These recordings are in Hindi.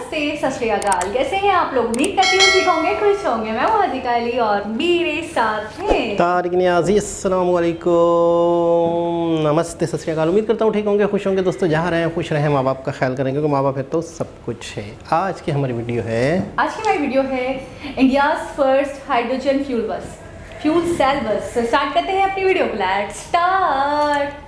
नमस्ते, सत श्री अकाल। कैसे हैं आप लोग? उम्मीद करती हूँ ठीक होंगे, खुश होंगे। मैं हूँ हादिका अली और मेरे साथ हैं तारिक नियाज़ी। अस्सलाम वालेकुम, नमस्ते, सत श्री अकाल। उम्मीद करता हूँ ठीक होंगे, खुश होंगे। दोस्तों जहाँ रहें खुश रहें, माँ बाप का ख्याल करें क्योंकि माँ बाप है तो सब कुछ है। आज की हमारी वीडियो है India's first hydrogen fuel cell bus. Start करते हैं अपनी वीडियो को। Let's start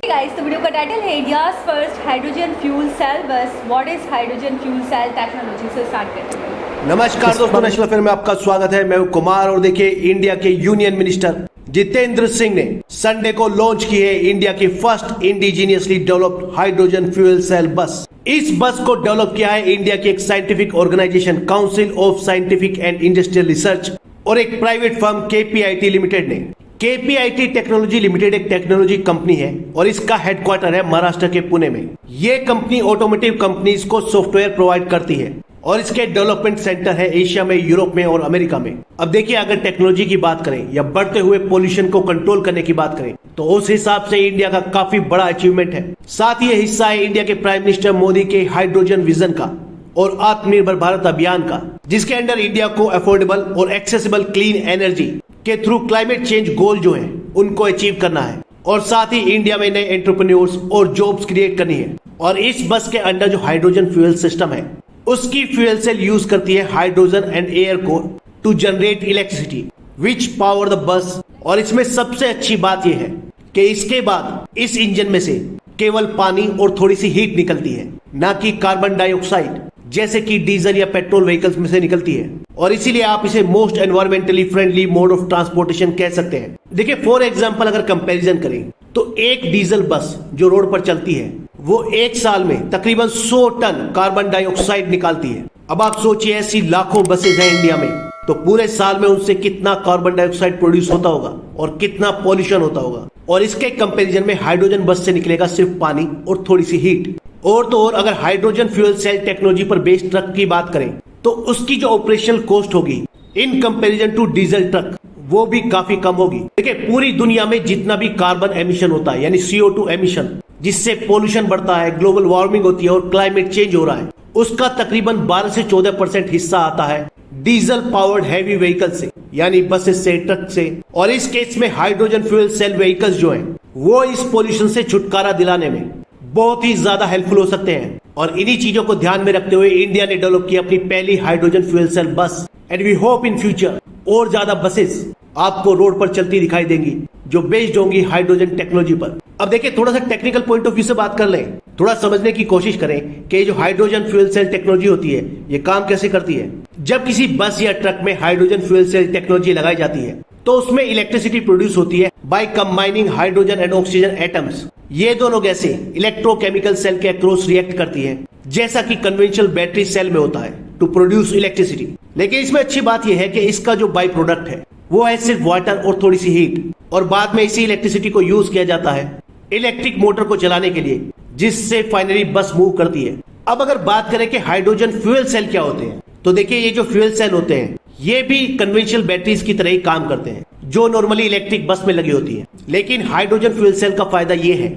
guys. तो वीडियो का टाइटल है India's first hydrogen fuel cell bus. What is hydrogen fuel cell technology? से स्टार्ट करते हैं। नमस्कार दोस्तों, नेशनल अफेयर में आपका स्वागत है। मैं हूं कुमार और देखिए, इंडिया के यूनियन मिनिस्टर जितेंद्र सिंह ने संडे को लॉन्च की है इंडिया की first indigenously developed hydrogen fuel cell bus. इस बस को डेवलप किया है इंडिया की एक scientific organisation council of scientific and industrial research और एक प्राइवेट फर्म KPIT लिमिटेड ने। KPIT टेक्नोलॉजी लिमिटेड एक टेक्नोलॉजी कंपनी है और इसका हेडक्वार्टर है महाराष्ट्र के पुणे में। ये कंपनी ऑटोमोटिव कंपनीज को सॉफ्टवेयर प्रोवाइड करती है और इसके डेवलपमेंट सेंटर है एशिया में, यूरोप में और अमेरिका में। अब देखिए, अगर टेक्नोलॉजी की बात करें या बढ़ते हुए पोल्यूशन को कंट्रोल करने की बात करें तो उस हिसाब से इंडिया का काफी बड़ा अचीवमेंट है। साथ ही ये हिस्सा है इंडिया के प्राइम मिनिस्टर मोदी के हाइड्रोजन विजन का और आत्मनिर्भर भारत अभियान का, जिसके अंडर इंडिया को अफोर्डेबल और एक्सेसिबल क्लीन एनर्जी के थ्रू क्लाइमेट चेंज गोल जो है उनको अचीव करना है और साथ ही इंडिया में नए एंटरप्रेन्योर्स और जॉब्स क्रिएट करनी है। और इस बस के अंडर जो हाइड्रोजन फ्यूल सिस्टम है उसकी फ्यूल सेल यूज करती है हाइड्रोजन एंड एयर को to generate electricity which power the bus. और इसमें सबसे अच्छी बात यह है कि इसके बाद इस इंजन में से केवल पानी और थोड़ी सी हीट निकलती है, ना कि कार्बन डाइऑक्साइड जैसे कि डीजल या पेट्रोल व्हीकल्स में से निकलती है। और इसीलिए आप इसे most environmentally friendly mode of transportation कह सकते हैं। देखिए, फॉर एग्जांपल अगर कंपैरिजन करें तो एक डीजल बस जो रोड पर चलती है वो एक साल में तकरीबन 100 टन कार्बन डाइऑक्साइड निकालती है। अब आप सोचिए, ऐसी लाखों बसेज हैं इंडिया में, तो पूरे साल में उनसे कितना कार्बन डाइऑक्साइड प्रोड्यूस होता होगा और कितना पॉल्यूशन होता होगा। और इसके कंपैरिजन में हाइड्रोजन बस से निकलेगा सिर्फ पानी और थोड़ी सी हीट। और तो और अगर हाइड्रोजन फ्यूल सेल टेक्नोलॉजी पर बेस्ड ट्रक की बात करें तो उसकी जो ऑपरेशनल कॉस्ट होगी in comparison to diesel truck वो भी काफी कम होगी। देखिए, पूरी दुनिया में जितना भी कार्बन एमिशन होता है यानी CO2 एमिशन, जिससे पोल्यूशन बढ़ता है, ग्लोबल वार्मिंग होती है और क्लाइमेट चेंज हो रहा है, उसका तकरीबन 12 से 14% हिस्सा आता है डीजल पावर्ड हैवी व्हीकल से, यानी बसेस से, ट्रक से। और इस केस में हाइड्रोजन फ्यूल सेल व्हीकल्स जो हैं वो इस पोल्यूशन से छुटकारा दिलाने में बहुत ही ज्यादा हेल्पफुल हो सकते हैं। और इन्हीं चीजों को ध्यान में रखते हुए इंडिया ने डेवलप की अपनी पहली hydrogen fuel cell bus. And we hope in future और ज्यादा बसेस आपको रोड पर चलती दिखाई देंगी जो बेस्ड होंगी हाइड्रोजन टेक्नोलॉजी पर। अब देखिए, थोड़ा सा टेक्निकल पॉइंट ऑफ व्यू से बात कर लें, थोड़ा समझने की कोशिश करें कि जो हाइड्रोजन फ्यूल सेल टेक्नोलॉजी होती है ये काम कैसे करती है। जब किसी बस या ट्रक में हाइड्रोजन फ्यूल सेल टेक्नोलॉजी लगाई जाती है तो उसमें इलेक्ट्रिसिटी प्रोड्यूस होती है by combining hydrogen and oxygen atoms. ये दोनों गैसें इलेक्ट्रोकेमिकल सेल के अक्रॉस रिएक्ट करती है जैसा कि कन्वेंशनल बैटरी सेल में होता है टू प्रोड्यूस इलेक्ट्रिसिटी। लेकिन इसमें अच्छी बात यह है कि इसका जो बाई प्रोडक्ट है वो है सिर्फ वाटर और थोड़ी सी हीट, और बाद में इसी इलेक्ट्रिसिटी को यूज किया जाता है इलेक्ट्रिक मोटर को चलाने के लिए, जिससे फाइनली बस मूव करती है। अब अगर बात करें कि हाइड्रोजन फ्यूल सेल क्या होते हैं तो देखिए, ये जो फ्यूल सेल होते हैं ये भी कन्वेंशनल बैटरीज की तरह ही काम करते हैं जो नॉर्मली इलेक्ट्रिक बस में लगी होती है। लेकिन हाइड्रोजन फ्यूल सेल का फायदा ये है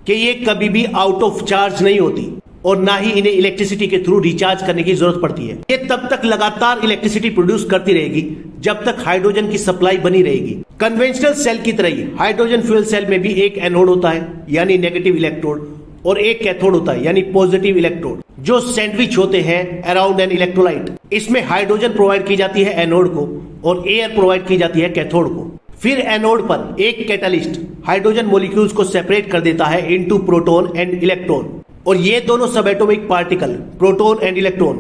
कि ये कभी भी आउट ऑफ चार्ज नहीं होती और ना ही इन्हें इलेक्ट्रिसिटी के थ्रू रिचार्ज करने की जरूरत पड़ती है। ये तब तक लगातार इलेक्ट्रिसिटी प्रोड्यूस करती रहेगी जब तक हाइड्रोजन की सप्लाई बनी रहेगी। कन्वेंशनल सेल की तरह ही हाइड्रोजन फ्यूल सेल में भी एक एनोड होता है यानी नेगेटिव इलेक्ट्रोड और एक कैथोड होता है यानी पॉजिटिव इलेक्ट्रोड, जो सैंडविच होते हैं अराउंड एन इलेक्ट्रोलाइट। इसमें हाइड्रोजन प्रोवाइड की जाती है एनोड को और एयर प्रोवाइड की जाती है कैथोड को। फिर एनोड पर एक कैटालिस्ट हाइड्रोजन मॉलिक्यूल्स को सेपरेट कर देता है इनटू प्रोटॉन एंड इलेक्ट्रॉन, और ये दोनों subatomic particle proton and electron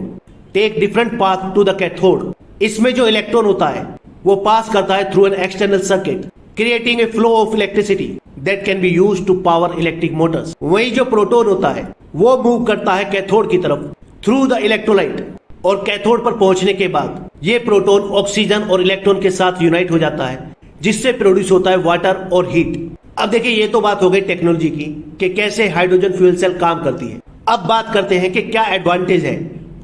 take different path to the cathode. इसमें जो इलेक्ट्रॉन होता है वो पास करता है through an external circuit creating a flow of electricity that can be used to power electric motors. वही जो प्रोटॉन होता है वो मूव करता है कैथोड की तरफ थ्रू द इलेक्ट्रोलाइट, और कैथोड पर पहुंचने के बाद ये प्रोटॉन ऑक्सीजन और इलेक्ट्रॉन के साथ यूनाइट हो जाता है, जिससे प्रोड्यूस होता है वाटर और हीट। अब देखिए, ये तो बात हो गई टेक्नोलॉजी की कि कैसे हाइड्रोजन फ्यूल सेल काम करती है। अब बात करते हैं कि क्या एडवांटेज है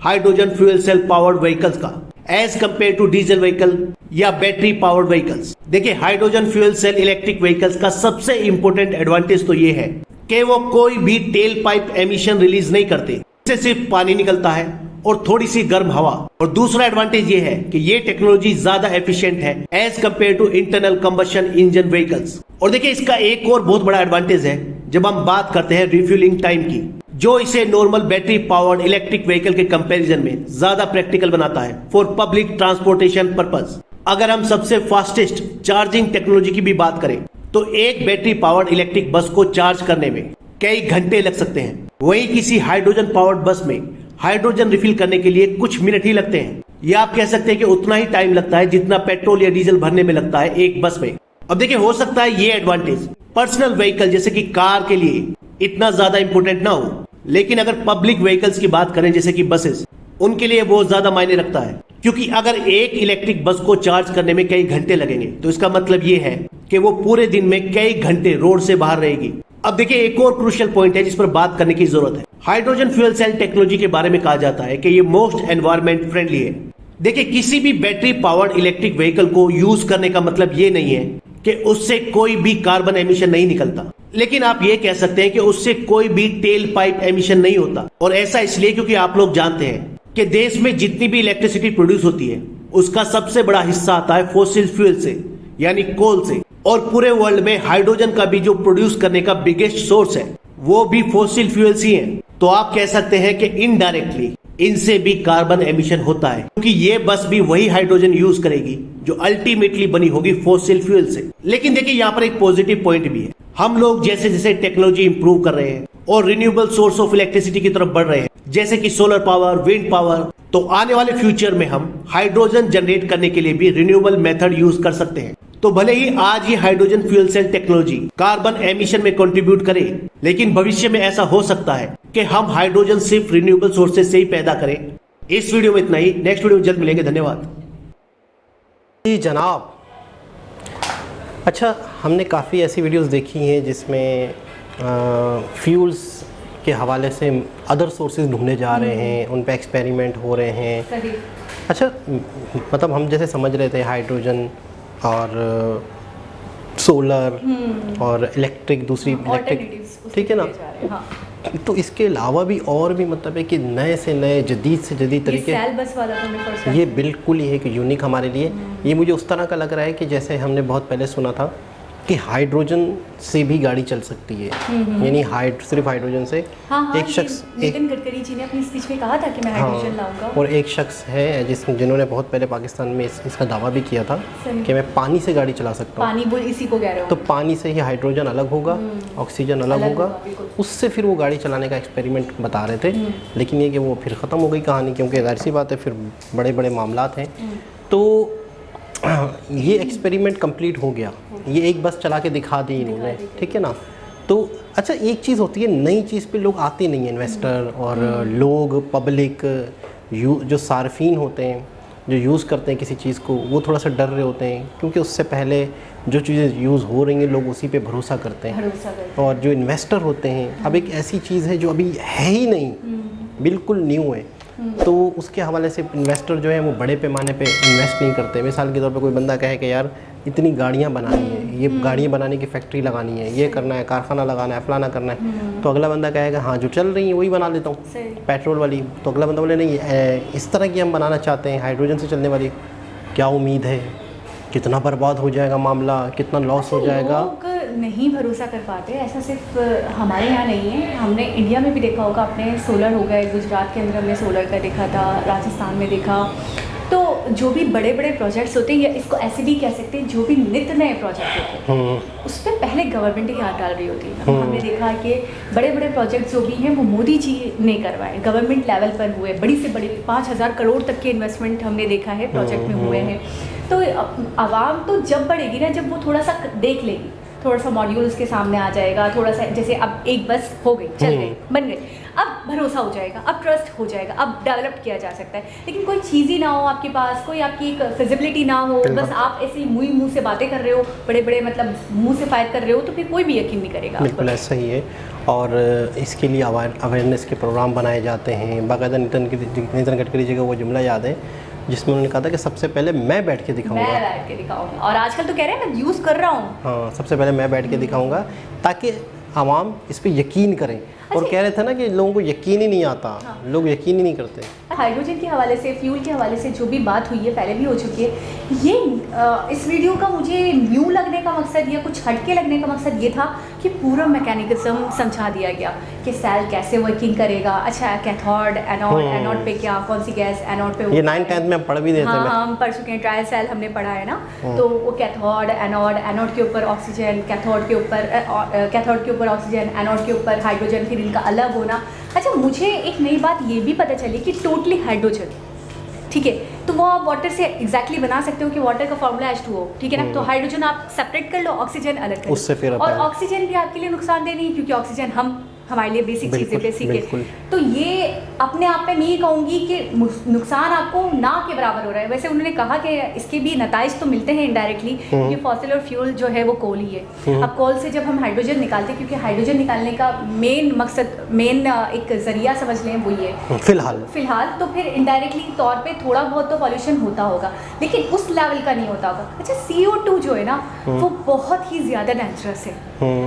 hydrogen fuel cell powered vehicles का as compare to diesel vehicle या बैटरी पावर्ड व्हीकल्स। देखिए, hydrogen fuel cell electric vehicles का सबसे इंपॉर्टेंट एडवांटेज तो ये है कि वो कोई भी टेल पाइप एमिशन रिलीज नहीं करते, इससे सिर्फ पानी निकलता है और थोड़ी सी गर्म हवा। और दूसरा एडवांटेज ये है कि ये टेक्नोलॉजी ज्यादा एफिशिएंट है as compare to internal combustion engine vehicles. और देखिए इसका एक और बहुत बड़ा एडवांटेज है जब हम बात करते हैं रिफ्यूलिंग टाइम की, जो इसे normal battery powered electric vehicle के कंपैरिजन में ज्यादा प्रैक्टिकल बनाता है फॉर पब्लिक ट्रांसपोर्टेशन पर्पस। अगर हम सबसे फास्टेस्ट चार्जिंग टेक्नोलॉजी की भी बात करें तो एक बैटरी पावर्ड इलेक्ट्रिक बस को चार्ज करने में कई घंटे लग सकते हैं। वहीं किसी हाइड्रोजन पावर्ड बस में हाइड्रोजन रिफिल करने के लिए कुछ मिनट ही लगते हैं, या आप कह सकते हैं कि उतना ही टाइम लगता है जितना पेट्रोल या डीजल भरने में लगता है एक बस में। अब देखिए हो सकता है ये एडवांटेज पर्सनल व्हीकल जैसे कि कार के लिए इतना ज्यादा इंपॉर्टेंट ना हो, लेकिन अगर पब्लिक व्हीकल्स की बात करें जैसे कि बसेस, उनके लिए बहुत ज्यादा मायने रखता है। क्योंकि अगर एक इलेक्ट्रिक बस को चार्ज करने में कई घंटे लगेंगे तो इसका मतलब ये है कि वो पूरे दिन में कई घंटे रोड से बाहर रहेगी। अब देखिए एक और क्रूशियल पॉइंट है जिस पर बात करने की जरूरत है। हाइड्रोजन फ्यूल सेल टेक्नोलॉजी के बारे में कहा जाता है कि ये मोस्ट एनवायरमेंट फ्रेंडली है। देखिए किसी भी बैटरी पावर्ड इलेक्ट्रिक व्हीकल को यूज करने का मतलब ये नहीं है कि उससे कोई भी कार्बन एमिशन नहीं निकलता, लेकिन आप ये कह सकते हैं कि उससे कोई भी टेल पाइप एमिशन नहीं होता। और ऐसा इसलिए क्योंकि आप लोग जानते हैं कि देश में जितनी भी इलेक्ट्रिसिटी प्रोड्यूस होती है उसका सबसे बड़ा हिस्सा आता है फॉसिल फ्यूल से, यानी कोल से। और पूरे वर्ल्ड में हाइड्रोजन का भी जो प्रोड्यूस करने का बिगेस्ट सोर्स है वो भी फॉसिल फ्यूल्स ही हैं। तो आप कह सकते हैं कि इनडायरेक्टली इनसे भी कार्बन एमिशन होता है, क्योंकि ये बस भी वही हाइड्रोजन यूज करेगी जो अल्टीमेटली बनी होगी फॉसिल फ्यूल से। लेकिन देखिए यहाँ पर एक पॉजिटिव पॉइंट भी है। हम लोग जैसे जैसे टेक्नोलॉजी इंप्रूव कर रहे हैं और रिन्यूएबल सोर्स ऑफ इलेक्ट्रिसिटी की तरफ बढ़ रहे हैं जैसे कि सोलर पावर, विंड पावर, तो आने वाले फ्यूचर में हम हाइड्रोजन जनरेट करने के लिए भी रिन्यूएबल मेथड यूज कर सकते हैं। तो भले ही आज ये hydrogen fuel cell technology carbon emission में कंट्रीब्यूट करे, लेकिन भविष्य में ऐसा हो सकता है कि हम हाइड्रोजन सिर्फ रिन्यूएबल सोर्सेज से ही पैदा करें। इस वीडियो में इतना ही, नेक्स्ट वीडियो में जल्द मिलेंगे। धन्यवाद जी जनाब। अच्छा, हमने काफ़ी ऐसी वीडियोस देखी हैं जिसमें फ्यूल्स के हवाले से अदर सोर्सेज ढूंढे जा रहे हैं, उन पे एक्सपेरिमेंट हो रहे हैं। सही। अच्छा, मतलब हम जैसे समझ रहे थे हाइड्रोजन और सोलर और इलेक्ट्रिक, दूसरी इलेक्ट्रिक, ठीक है ना। हाँ। तो इसके अलावा भी और भी मतलब है कि नए से नए जदीद से जदीद तरीके, सेल बस वाला तो मैं फर्स्ट ये बिल्कुल ही एक यूनिक हमारे लिए। ये मुझे उस तरह का लग रहा है कि जैसे हमने बहुत पहले सुना था कि हाइड्रोजन से भी गाड़ी चल सकती है, यानी सिर्फ हाइड्रोजन से। हाँ, एक शख्स, नितिन गडकरी जी ने अपनी स्पीच में कहा था कि मैं हाइड्रोजन लाऊंगा। और एक शख्स है जिन्होंने बहुत पहले पाकिस्तान में इसका दावा भी किया था कि मैं पानी से गाड़ी चला सकता हूँ। पानी बोल इसी को कह रहे हो। तो पानी से ही हाइड्रोजन अलग होगा, ऑक्सीजन अलग होगा, उससे फिर वो गाड़ी चलाने का एक्सपेरिमेंट बता रहे थे। लेकिन ये कि वो फिर ख़त्म हो गई कहानी, क्योंकि जाहिर सी बात है फिर बड़े बड़े मामलात हैं। तो ये एक्सपेरिमेंट कंप्लीट हो गया, ये एक बस चला के दिखा दी इन्होंने, ठीक है ना। तो अच्छा, एक चीज़ होती है, नई चीज़ पे लोग आते नहीं हैं, इन्वेस्टर और लोग, पब्लिक, जो सार्फिन होते हैं, जो यूज़ करते हैं किसी चीज़ को, वो थोड़ा सा डर रहे होते हैं, क्योंकि उससे पहले जो चीज़ें यूज़ हो रही हैं लोग उसी पे भरोसा करते हैं। और जो इन्वेस्टर होते हैं, अब एक ऐसी चीज़ है जो अभी है ही नहीं, बिल्कुल न्यू है, तो उसके हवाले से इन्वेस्टर जो है वो बड़े पैमाने पे इन्वेस्ट नहीं करते। मिसाल के तौर पे कोई बंदा कहे कि यार इतनी गाड़ियाँ बनानी है, ये गाड़ियाँ बनाने की फैक्ट्री लगानी है, ये करना है, कारखाना लगाना है, फलाना करना है, तो अगला बंदा कहेगा हाँ जो चल रही है वही बना लेता हूँ, पेट्रोल वाली। तो अगला बंदा बोले नहीं, इस तरह की हम बनाना चाहते हैं, हाइड्रोजन से चलने वाली। क्या उम्मीद है, कितना बर्बाद हो जाएगा मामला, कितना लॉस हो जाएगा। लोग नहीं भरोसा कर पाते। ऐसा सिर्फ हमारे यहाँ नहीं है, हमने इंडिया में भी देखा होगा। अपने सोलर हो गए, गुजरात के अंदर हमने सोलर का देखा था, राजस्थान में देखा। तो जो भी बड़े बड़े प्रोजेक्ट्स होते हैं, या इसको ऐसे भी कह सकते हैं, जो भी नित्य नए प्रोजेक्ट होते हैं उस पर पहले गवर्नमेंट ही हाथ डाल रही होती है। हमने देखा कि बड़े बड़े प्रोजेक्ट्स जो भी हैं वो मोदी जी ने करवाए, गवर्नमेंट लेवल पर हुए, बड़ी से बड़ी 5,000 करोड़ तक के इन्वेस्टमेंट हमने देखा है प्रोजेक्ट में हुए हैं। तो आवाम तो जब बढ़ेगी ना, जब वो थोड़ा सा देख लेगी, थोड़ा सा मॉड्यूल उसके सामने आ जाएगा, थोड़ा सा, जैसे अब एक बस हो गई, चल गई, बन गई, अब भरोसा हो जाएगा, अब ट्रस्ट हो जाएगा, अब डेवलप किया जा सकता है। लेकिन कोई चीज़ ही ना हो आपके पास, कोई आपकी एक फिजिबिलिटी ना हो, बस आप ऐसे ही मुंह से बातें कर रहे हो, बड़े बड़े मतलब मुंह से फायर कर रहे हो, तो फिर कोई भी यकीन नहीं करेगा। बिल्कुल ऐसा ही है। और इसके लिए अवेयरनेस के प्रोग्राम बनाए जाते हैं बाकायदा। नितिन गडकरी जी का वो जुमला याद है जिसमें उन्होंने कहा था कि सबसे पहले मैं बैठ के दिखाऊंगा, मैं बैठ के दिखाऊंगा। और आजकल तो कह रहे हैं मैं यूज़ कर रहा हूँ। हाँ, सबसे पहले मैं बैठ के दिखाऊंगा ताकि आवाम इस पे यकीन करें। और कह रहे थे ना कि लोगों को यकीन ही नहीं आता, लोग यकीन ही नहीं करते। हाइड्रोजन के हवाले से, फ्यूल के हवाले से जो भी बात हुई है, पहले भी हो चुकी है। ये इस वीडियो का मुझे न्यू लगने का मकसद या कुछ हटके लगने का मकसद ये था कि पूरा मैकेनिज्म समझा दिया गया कि सेल कैसे वर्किंग करेगा। अच्छा, कैथोड, एनोड, एनोड पे क्या, कौन सी गैस एनोड पे, ये 9th-10th में हम पढ़ भी देते हैं। हाँ, हम पढ़ चुके हैं, ट्रायल सेल हमने पढ़ा है ना। तो वो कैथोड, एनोड, एनोड के ऊपर ऑक्सीजन, कैथोड के ऊपर ऑक्सीजन, एनोड के ऊपर हाइड्रोजन, फिर इनका अलग होना। अच्छा, मुझे एक नई बात ये भी पता चली कि टोटली हाइड्रोजन, ठीक है, तो वो आप वाटर से एग्जैक्टली बना सकते हो कि वाटर का फॉर्मूला H2O, ठीक है ना। तो हाइड्रोजन आप सेपरेट कर लो, ऑक्सीजन अलग कर लो, उससे फिर और ऑक्सीजन भी आपके लिए नुकसानदेह नहीं, क्योंकि ऑक्सीजन हमारे लिए बेसिक चीज़ है, बेसिक है। तो ये अपने आप में मैं ये कहूँगी कि नुकसान आपको ना के बराबर हो रहा है। वैसे उन्होंने कहा कि इसके भी नताइज तो मिलते हैं इनडायरेक्टली, कि फॉसिल और फ्यूल जो है वो कोल ही है। अब कोल से जब हम हाइड्रोजन निकालते हैं, क्योंकि हाइड्रोजन निकालने का मेन मकसद, मेन एक जरिया समझ लें वो ये फिलहाल तो फिर इनडायरेक्टली तौर पे थोड़ा बहुत तो पॉल्यूशन होता होगा, लेकिन उस लेवल का नहीं होता होगा। अच्छा, CO2 जो है ना वो बहुत ही ज़्यादा डेंजरस है।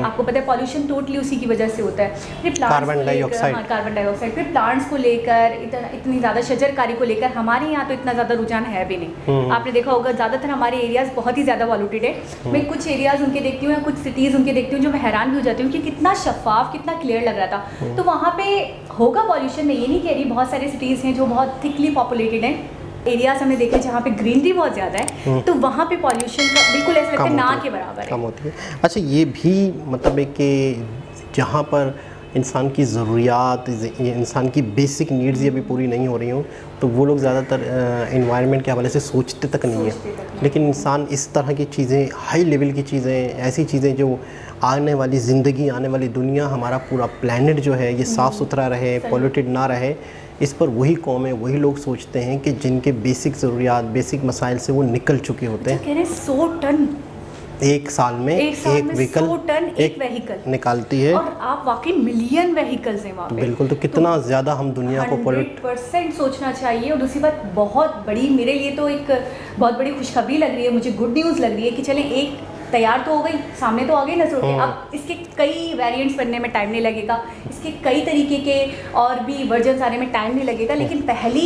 आपको पता है पॉल्यूशन टोटली उसी की वजह से होता है। कार्बन डाइऑक्साइड, फिर प्लांट्स को लेकर इतनी ज़्यादा शजरकारी को लेकर हमारे यहाँ तो इतना ज़्यादा रुझान है भी नहीं। आपने देखा होगा ज़्यादातर हमारे एरियाज़ बहुत ही ज़्यादा पॉल्यूटेड है। मैं कुछ एरियाज़ उनके देखती हूँ या कुछ सिटीज़ उनके देखती हूँ जो मैं हैरान भी हो जाती हूँ कि कितना शफाफ, कितना क्लियर लग रहा था। तो वहाँ पे होगा पॉल्यूशन, मैं ये नहीं कह रही, बहुत सारे सिटीज़ हैं जो बहुत थिकली पॉपुलेटेड हैं, एरियाज हमने देखे जहाँ पे ग्रीनरी बहुत ज़्यादा है, तो वहाँ पे पॉल्यूशन का बिल्कुल ऐसा लगता है ना के बराबर है, कम होती है। अच्छा, ये भी मतलब है कि जहाँ पर इंसान की ज़रूरियात, इंसान की बेसिक नीड्स ये भी पूरी नहीं हो रही हों, तो वो लोग ज़्यादातर एनवायरनमेंट के हवाले से सोचते तक नहीं है। लेकिन इंसान इस तरह की चीज़ें, हाई लेवल की चीज़ें, ऐसी चीज़ें जो आने वाली ज़िंदगी, आने वाली दुनिया, हमारा पूरा प्लैनेट जो है ये साफ़ सुथरा रहे, पॉल्यूटेड ना रहे, इस पर वही कौम है, वही लोग सोचते हैं कि जिनके बेसिक ज़रूरियात, बेसिक मसाइल से वो निकल चुके होते हैं। कह रहे 100 टन एक साल में एक व्हीकल, 100 टन एक व्हीकल निकालती है, और आप वाकई मिलियन व्हीकल्स हैं वहाँ पे। बिल्कुल, तो कितना ज़्यादा हम दुनिया को 100% सोचना चाहिए। और दूसरी बात बहुत बड़ी, मेरे लिए तो एक बहुत बड़ी खुशखबरी लग रही है, मुझे गुड न्यूज़ लग रही है कि चलें, एक तैयार तो हो गई, सामने तो आ गई नजर के। अब इसके कई वेरिएंट्स बनने में टाइम नहीं लगेगा, इसके कई तरीके के और भी वर्जन्स आने में टाइम नहीं लगेगा, लेकिन पहली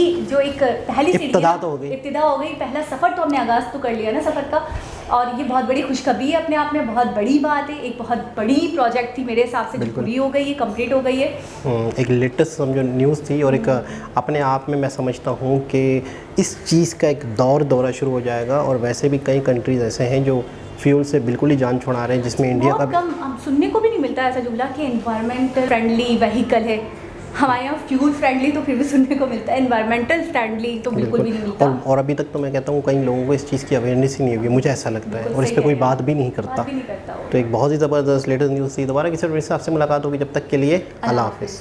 इब्तिदा तो हो गई, पहला सफ़र तो हमने आगाज़ तो कर लिया ना सफ़र का। और ये बहुत बड़ी खुशखबरी है, अपने आप में बहुत बड़ी बात है, एक बहुत बड़ी प्रोजेक्ट थी मेरे हिसाब से, जो पूरी हो गई है, कंप्लीट हो गई है। एक लेटेस्ट समझो न्यूज़ थी, और एक अपने आप में मैं समझता हूँ कि इस चीज़ का एक दौरा शुरू हो जाएगा। और वैसे भी कई कंट्रीज़ ऐसे हैं जो फ्यूल से बिल्कुल ही जान छुड़ा रहे हैं, जिसमें इंडिया का कम सुनने को भी नहीं मिलता ऐसा जुमला कि एनवायरमेंट फ्रेंडली व्हीकल है। हमारे यहाँ फ्यूल फ्रेंडली तो फिर भी सुनने को मिलता है, एनवायरमेंटल फ्रेंडली तो बिल्कुल भी नहीं मिलता। और अभी तक तो मैं कहता हूँ कई लोगों को इस चीज़ की अवेयरनेस ही नहीं होगी, मुझे ऐसा लगता है, और इस पर कोई बात भी नहीं करता। तो एक बहुत ही ज़बरदस्त लेटेस्ट न्यूज़ थी। दोबारा किसी हिसाब से मुलाकात होगी, जब तक के लिए अल्लाह हाफिज़।